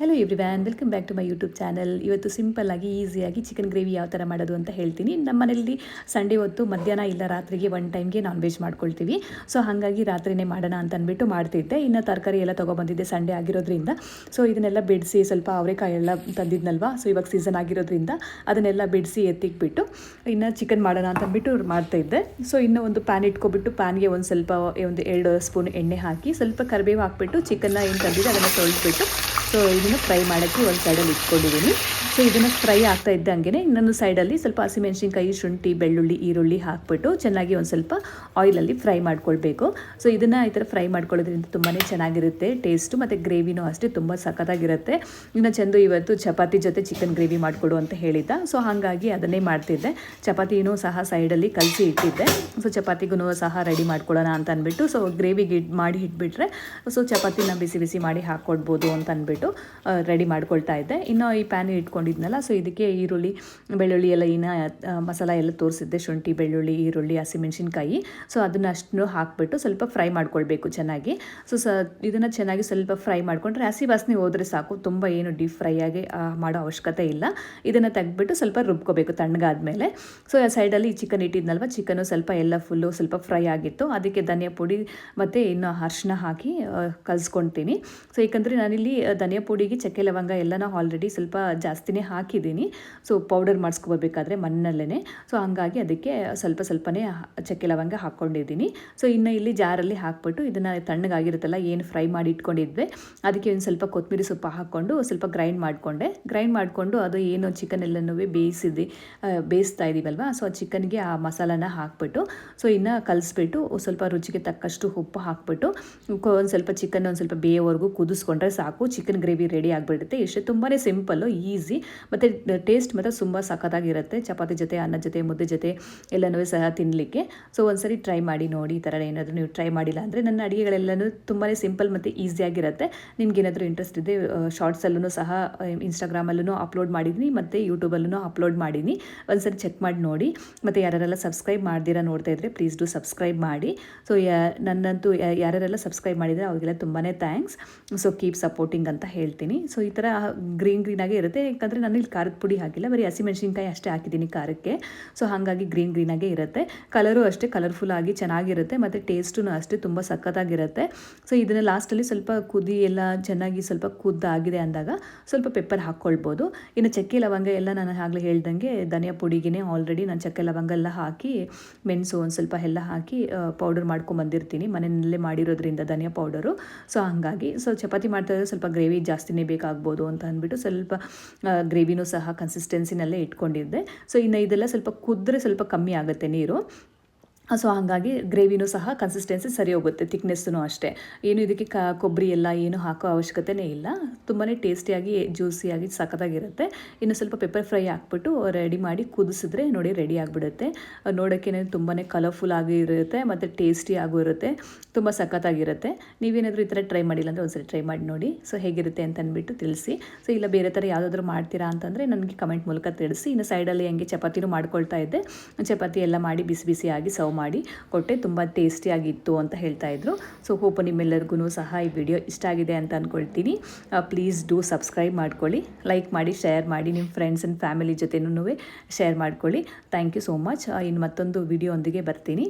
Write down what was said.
Hello everyone, welcome back to my YouTube channel. ಇವತ್ತು ಸಿಂಪಲ್ಲಾಗಿ ಈಸಿಯಾಗಿ ಚಿಕನ್ ಗ್ರೇವಿ ಯಾವ ಥರ ಮಾಡೋದು ಅಂತ ಹೇಳ್ತೀನಿ. ನಮ್ಮ ಮನೇಲಿ ಸಂಡೇ ಹೊತ್ತು ಮಧ್ಯಾಹ್ನ ಇಲ್ಲ ರಾತ್ರಿಗೆ ಒನ್ ಟೈಮ್ಗೆ ನಾನ್ ವೆಜ್ ಮಾಡ್ಕೊಳ್ತೀವಿ. ಸೊ ಹಾಗಾಗಿ ರಾತ್ರಿನೇ ಮಾಡೋಣ ಅಂತ ಅಂದ್ಬಿಟ್ಟು ಮಾಡ್ತಿದ್ದೆ. ಇನ್ನು ತರಕಾರಿ ಎಲ್ಲ ತೊಗೊಬಂದಿದ್ದೆ ಸಂಡೇ ಆಗಿರೋದ್ರಿಂದ. ಸೊ ಇದನ್ನೆಲ್ಲ ಬಿಡಿಸಿ ಸ್ವಲ್ಪ ಅವರೆಕಾಯಿ ಎಲ್ಲ ತಂದಿದ್ನಲ್ವಾ, ಸೊ ಇವಾಗ ಸೀಸನ್ ಆಗಿರೋದ್ರಿಂದ ಅದನ್ನೆಲ್ಲ ಬಿಡಿಸಿ ಎತ್ತಿಕ್ಬಿಟ್ಟು ಇನ್ನು ಚಿಕನ್ ಮಾಡೋಣ ಅಂತ ಅಂದ್ಬಿಟ್ಟು ಮಾಡ್ತಾಯಿದ್ದೆ. ಸೊ ಇನ್ನು ಒಂದು ಪ್ಯಾನ್ ಇಟ್ಕೊಬಿಟ್ಟು ಪ್ಯಾನ್ಗೆ ಒಂದು ಸ್ವಲ್ಪ ಒಂದು 2 ಸ್ಪೂನ್ ಎಣ್ಣೆ ಹಾಕಿ ಸ್ವಲ್ಪ ಕರಿಬೇವು ಹಾಕ್ಬಿಟ್ಟು ಚಿಕನ್ನ ಏನು ತಂದಿದ್ದೆ ಅದನ್ನು ತೊಳೆದ್ಬಿಟ್ಟು ಸೊ ಇದನ್ನು ಫ್ರೈ ಮಾಡೋಕ್ಕೆ ಒಂದು ಸೈಡಲ್ಲಿ ಇಟ್ಕೊಂಡಿದ್ದೀನಿ. ಸೊ ಇದನ್ನು ಫ್ರೈ ಆಗ್ತಾ ಇದ್ದಂಗೆ ಇನ್ನೊಂದು ಸೈಡಲ್ಲಿ ಸ್ವಲ್ಪ ಹಸಿಮೆಣಸಿನ್ಕಾಯಿ, ಶುಂಠಿ, ಬೆಳ್ಳುಳ್ಳಿ, ಈರುಳ್ಳಿ ಹಾಕ್ಬಿಟ್ಟು ಚೆನ್ನಾಗಿ ಒಂದು ಸ್ವಲ್ಪ ಆಯಿಲಲ್ಲಿ ಫ್ರೈ ಮಾಡ್ಕೊಳ್ಬೇಕು. ಸೊ ಇದನ್ನು ಈ ಥರ ಫ್ರೈ ಮಾಡ್ಕೊಳ್ಳೋದ್ರಿಂದ ತುಂಬಾ ಚೆನ್ನಾಗಿರುತ್ತೆ ಟೇಸ್ಟು, ಮತ್ತು ಗ್ರೇವಿನೂ ಅಷ್ಟೇ ತುಂಬ ಸಖತ್ತಾಗಿರುತ್ತೆ. ಇನ್ನು ಚಂದು ಇವತ್ತು ಚಪಾತಿ ಜೊತೆ ಚಿಕನ್ ಗ್ರೇವಿ ಮಾಡಿಕೊಡು ಅಂತ ಹೇಳಿದ್ದ. ಸೊ ಹಾಗಾಗಿ ಅದನ್ನೇ ಮಾಡ್ತಿದ್ದೆ. ಚಪಾತಿನೂ ಸಹ ಸೈಡಲ್ಲಿ ಕಲಸಿ ಇಟ್ಟಿದ್ದೆ. ಸೊ ಚಪಾತಿಗೂ ಸಹ ರೆಡಿ ಮಾಡ್ಕೊಳ್ಳೋಣ ಅಂತ ಅಂದ್ಬಿಟ್ಟು ಸೊ ಗ್ರೇವಿಗೆ ಮಾಡಿ ಇಟ್ಬಿಟ್ರೆ ಸೊ ಚಪಾತಿನ ಬಿಸಿ ಬಿಸಿ ಮಾಡಿ ಹಾಕ್ಕೊಡ್ಬೋದು ಅಂತ ಅಂದ್ಬಿಟ್ಟು ರೆಡಿ ಮಾಡ್ಕೊಳ್ತಾ ಇದ್ದೆ. ಇನ್ನು ಈ ಪ್ಯಾನ್ ಇಟ್ಕೊಂಡಿದ್ನಲ್ಲ, ಸೊ ಇದಕ್ಕೆ ಈರುಳ್ಳಿ, ಬೆಳ್ಳುಳ್ಳಿ ಎಲ್ಲ ಮಸಾಲ ಎಲ್ಲ ತೋರಿಸಿದ್ದೆ. ಶುಂಠಿ, ಬೆಳ್ಳುಳ್ಳಿ, ಈರುಳ್ಳಿ, ಹಸಿಮೆಣಸಿನ್ಕಾಯಿ, ಸೊ ಅದನ್ನ ಅಷ್ಟು ಹಾಕ್ಬಿಟ್ಟು ಸ್ವಲ್ಪ ಫ್ರೈ ಮಾಡ್ಕೊಳ್ಬೇಕು ಚೆನ್ನಾಗಿ. ಸೊ ಇದನ್ನು ಚೆನ್ನಾಗಿ ಸ್ವಲ್ಪ ಫ್ರೈ ಮಾಡಿಕೊಂಡ್ರೆ ಹಸಿ ವಾಸನೆ ಹೋದರೆ ಸಾಕು, ತುಂಬ ಏನು ಡೀಪ್ ಫ್ರೈ ಆಗಿ ಮಾಡೋ ಅವಶ್ಯಕತೆ ಇಲ್ಲ. ಇದನ್ನು ತೆಗೆದ್ಬಿಟ್ಟು ಸ್ವಲ್ಪ ರುಬ್ಕೋಬೇಕು ತಣ್ಣಗಾದ್ಮೇಲೆ. ಸೊ ಸೈಡಲ್ಲಿ ಚಿಕನ್ ಇಟ್ಟಿದ್ನಲ್ವ, ಚಿಕನ್ನು ಸ್ವಲ್ಪ ಎಲ್ಲ ಫುಲ್ಲು ಸ್ವಲ್ಪ ಫ್ರೈ ಆಗಿತ್ತು. ಅದಕ್ಕೆ ಧನಿಯಾ ಪುಡಿ ಮತ್ತು ಇನ್ನು ಅರಿಶಿನ ಹಾಕಿ ಕಲಿಸ್ಕೊಳ್ತೀನಿ. ಸೊ ಏಕೆಂದರೆ ನಾನಿಲ್ಲಿ ಧನಿಯಾ ಪುಡಿಗೆ ಚಕ್ಕೆ ಲವಂಗ ಎಲ್ಲನೂ ಆಲ್ರೆಡಿ ಸ್ವಲ್ಪ ಜಾಸ್ತಿನೇ ಹಾಕಿದ್ದೀನಿ. ಸೊ ಪೌಡರ್ ಮಾಡಿಸ್ಕೊಬರ್ಬೇಕಾದ್ರೆ ಮಣ್ಣಲ್ಲೇ. ಸೊ ಹಂಗಾಗಿ ಅದಕ್ಕೆ ಸ್ವಲ್ಪನೇ ಚಕ್ಕೆ ಲವಂಗ ಹಾಕ್ಕೊಂಡಿದ್ದೀನಿ. ಸೊ ಇನ್ನು ಇಲ್ಲಿ ಜಾರಲ್ಲಿ ಹಾಕ್ಬಿಟ್ಟು ಇದನ್ನು ತಣ್ಣಗಾಗಿರುತ್ತಲ್ಲ ಏನು ಫ್ರೈ ಮಾಡಿ ಇಟ್ಕೊಂಡಿದ್ವಿ, ಅದಕ್ಕೆ ಒಂದು ಸ್ವಲ್ಪ ಕೊತ್ತಂಬರಿ ಸೊಪ್ಪು ಹಾಕ್ಕೊಂಡು ಸ್ವಲ್ಪ ಗ್ರೈಂಡ್ ಮಾಡಿಕೊಂಡು ಅದು ಏನು ಚಿಕನ್ ಎಲ್ಲನೂ ಬೇಯಿಸ್ತಾ ಇದ್ದೀವಲ್ವ, ಸೊ ಆ ಚಿಕನ್ಗೆ ಆ ಮಸಾಲಾನ ಹಾಕ್ಬಿಟ್ಟು ಸೊ ಇನ್ನು ಕಲಿಸ್ಬಿಟ್ಟು ಸ್ವಲ್ಪ ರುಚಿಗೆ ತಕ್ಕಷ್ಟು ಉಪ್ಪು ಹಾಕ್ಬಿಟ್ಟು ಒಂದು ಸ್ವಲ್ಪ ಚಿಕನ್ ಒಂದು ಸ್ವಲ್ಪ ಬೇಯೋವರೆಗೂ ಕುದಿಸ್ಕೊಂಡ್ರೆ ಸಾಕು. ಚಿಕನ್ ಗ್ರೇವಿ ರೆಡಿ ಆಗಿಬಿಡುತ್ತೆ. ಇಷ್ಟೇ, ತುಂಬಾ ಸಿಂಪಲ್ಲು, ಈಸಿ, ಮತ್ತು ಟೇಸ್ಟ್ ಮತ್ತು ತುಂಬ ಸಖತ್ತಾಗಿರುತ್ತೆ. ಚಪಾತಿ ಜೊತೆ, ಅನ್ನದ ಜೊತೆ, ಮುದ್ದೆ ಜೊತೆ ಎಲ್ಲನೂ ಸಹ ತಿನ್ನಲಿಕ್ಕೆ. ಸೊ ಒಂದ್ಸರಿ ಟ್ರೈ ಮಾಡಿ ನೋಡಿ. ಈ ಥರ ಏನಾದರೂ ನೀವು ಟ್ರೈ ಮಾಡಿಲ್ಲ ಅಂದರೆ ನನ್ನ ಅಡುಗೆಗಳೆಲ್ಲನೂ ತುಂಬಾ ಸಿಂಪಲ್ ಮತ್ತು ಈಸಿಯಾಗಿರುತ್ತೆ. ನಿಮ್ಗೇನಾದರೂ ಇಂಟ್ರೆಸ್ಟ್ ಇದೆ, ಶಾರ್ಟ್ಸಲ್ಲೂ ಸಹ ಇನ್ಸ್ಟಾಗ್ರಾಮಲ್ಲೂ ಅಪ್ಲೋಡ್ ಮಾಡಿದ್ದೀನಿ ಮತ್ತು ಯೂಟ್ಯೂಬಲ್ಲೂ ಅಪ್ಲೋಡ್ ಮಾಡಿದ್ದೀನಿ. ಒಂದ್ಸರಿ ಚೆಕ್ ಮಾಡಿ ನೋಡಿ. ಮತ್ತು ಯಾರೆಲ್ಲ ಸಬ್ಸ್ಕ್ರೈಬ್ ಮಾಡ್ದಿರಾ ನೋಡ್ತಾ ಇದ್ದರೆ ಪ್ಲೀಸ್ ಡೂ ಸಬ್ಸ್ಕ್ರೈಬ್ ಮಾಡಿ. ಸೊ ನನ್ನಂತೂ ಯಾರೆಲ್ಲ ಸಬ್ಸ್ಕ್ರೈಬ್ ಮಾಡಿದರೆ ಅವರಿಗೆಲ್ಲ ತುಂಬಾ ಥ್ಯಾಂಕ್ಸ್. ಸೊ ಕೀಪ್ ಸಪೋರ್ಟಿಂಗ್ ಅಂತ ಹೇಳ್ತೀನಿ. ಸೊ ಈ ಥರ ಗ್ರೀನಾಗೇ ಇರುತ್ತೆ, ಯಾಕಂದರೆ ನಾನು ಇಲ್ಲಿ ಖಾರದ ಪುಡಿ ಹಾಕಿಲ್ಲ, ಬರೀ ಹಸಿಮೆಣಸಿನ್ಕಾಯಿ ಅಷ್ಟೇ ಹಾಕಿದ್ದೀನಿ ಖಾರಕ್ಕೆ. ಸೊ ಹಾಗಾಗಿ ಗ್ರೀನಾಗೇ ಇರುತ್ತೆ. ಕಲರು ಅಷ್ಟೇ ಕಲರ್ಫುಲ್ ಆಗಿ ಚೆನ್ನಾಗಿರುತ್ತೆ, ಮತ್ತು ಟೇಸ್ಟೂ ಅಷ್ಟೇ ತುಂಬ ಸಖತ್ತಾಗಿರುತ್ತೆ. ಸೊ ಇದನ್ನು ಲಾಸ್ಟಲ್ಲಿ ಸ್ವಲ್ಪ ಕುದಿ ಎಲ್ಲ ಚೆನ್ನಾಗಿ ಸ್ವಲ್ಪ ಕುದ್ದಾಗಿದೆ ಅಂದಾಗ ಸ್ವಲ್ಪ ಪೆಪ್ಪರ್ ಹಾಕ್ಕೊಳ್ಬೋದು. ಇನ್ನು ಚಕ್ಕೆ ಲವಂಗ ಎಲ್ಲ ನಾನು ಆಗಲೇ ಹೇಳ್ದಂಗೆ ಧನಿಯಾ ಪುಡಿಗೆ ಆಲ್ರೆಡಿ ನಾನು ಚಕ್ಕೆ ಲವಂಗ ಎಲ್ಲ ಹಾಕಿ ಮೆಣಸು ಒಂದು ಸ್ವಲ್ಪ ಎಲ್ಲ ಹಾಕಿ ಪೌಡರ್ ಮಾಡ್ಕೊಂಬಂದಿರ್ತೀನಿ ಮನೆಯಲ್ಲೇ ಮಾಡಿರೋದ್ರಿಂದ ಧನಿಯಾ ಪೌಡರು. ಸೊ ಹಾಗಾಗಿ ಸೊ ಚಪಾತಿ ಮಾಡ್ತಾಯಿದ್ರೆ ಸ್ವಲ್ಪ ಗ್ರೇವಿ ಜಾಸ್ತಿನೇ ಬೇಕಾಗ್ಬೋದು ಅಂತ ಅಂದ್ಬಿಟ್ಟು ಸ್ವಲ್ಪ ಗ್ರೇವಿನೂ ಸಹ ಕನ್ಸಿಸ್ಟೆನ್ಸಿನಲ್ಲೇ ಇಟ್ಕೊಂಡಿದ್ದೆ. ಸೊ ಇನ್ನು ಇದೆಲ್ಲ ಸ್ವಲ್ಪ ಕುದ್ರೆ ಸ್ವಲ್ಪ ಕಮ್ಮಿ ಆಗುತ್ತೆ ನೀರು. ಸೊ ಹಾಗಾಗಿ ಗ್ರೇವಿನೂ ಸಹ ಕನ್ಸಿಸ್ಟೆನ್ಸಿ ಸರಿ ಹೋಗುತ್ತೆ, ಥಿಕ್ನೆಸ್ಸೂ ಅಷ್ಟೇ. ಏನು ಇದಕ್ಕೆ ಕೊಬ್ಬರಿ ಎಲ್ಲ ಏನು ಹಾಕೋ ಅವಶ್ಯಕತೆಯೇ ಇಲ್ಲ. ತುಂಬಾ ಟೇಸ್ಟಿಯಾಗಿ ಜ್ಯೂಸಿಯಾಗಿ ಸಖತ್ತಾಗಿರುತ್ತೆ. ಇನ್ನು ಸ್ವಲ್ಪ ಪೆಪ್ಪರ್ ಫ್ರೈ ಹಾಕ್ಬಿಟ್ಟು ರೆಡಿ ಮಾಡಿ ಕುದಿಸಿದ್ರೆ ನೋಡಿ ರೆಡಿ ಆಗಿಬಿಡುತ್ತೆ. ನೋಡೋಕ್ಕೆ ತುಂಬಾ ಕಲರ್ಫುಲ್ ಆಗಿ ಇರುತ್ತೆ ಮತ್ತು ಟೇಸ್ಟಿ ಆಗೂ ಇರುತ್ತೆ, ತುಂಬ ಸಖತ್ತಾಗಿರುತ್ತೆ. ನೀವೇನಾದರೂ ಈ ಥರ ಟ್ರೈ ಮಾಡಿಲ್ಲ ಅಂದರೆ ಒಂದ್ಸರಿ ಟ್ರೈ ಮಾಡಿ ನೋಡಿ. ಸೊ ಹೇಗಿರುತ್ತೆ ಅಂತ ಅಂದ್ಬಿಟ್ಟು ತಿಳಿಸಿ. ಸೊ ಇಲ್ಲ ಬೇರೆ ಥರ ಯಾವುದಾದ್ರೂ ಮಾಡ್ತೀರಾ ಅಂತಂದರೆ ನನಗೆ ಕಮೆಂಟ್ ಮೂಲಕ ತಿಳಿಸಿ. ಇನ್ನು ಸೈಡಲ್ಲಿ ಹಂಗೆ ಚಪಾತಿನೂ ಮಾಡ್ಕೊಳ್ತಾ ಇದ್ದೆ. ಚಪಾತಿ ಎಲ್ಲ ಮಾಡಿ ಬಿಸಿ ಬಿಸಿಯಾಗಿ ಸರ್ವ್ ಮಾಡಿ ಕೊಟ್ಟೆ. ತುಂಬ ಟೇಸ್ಟಿಯಾಗಿತ್ತು ಅಂತ ಹೇಳ್ತಾ ಇದ್ರು. ಸೊ ಹೋಪ್ ನಿಮ್ಮೆಲ್ಲರಿಗೂ ಸಹ ಈ ವಿಡಿಯೋ ಇಷ್ಟ ಆಗಿದೆ ಅಂತ ಅಂದ್ಕೊಳ್ತೀನಿ. ಪ್ಲೀಸ್ ಡೂ ಸಬ್ಸ್ಕ್ರೈಬ್ ಮಾಡ್ಕೊಳ್ಳಿ, ಲೈಕ್ ಮಾಡಿ, ಶೇರ್ ಮಾಡಿ, ನಿಮ್ಮ ಫ್ರೆಂಡ್ಸ್ ಆ್ಯಂಡ್ ಫ್ಯಾಮಿಲಿ ಜೊತೆನೂ ಶೇರ್ ಮಾಡ್ಕೊಳ್ಳಿ. Thank you so much. ಇನ್ನು ಮತ್ತೊಂದು ವಿಡಿಯೋ ಒಂದಿಗೆ ಬರ್ತೀನಿ.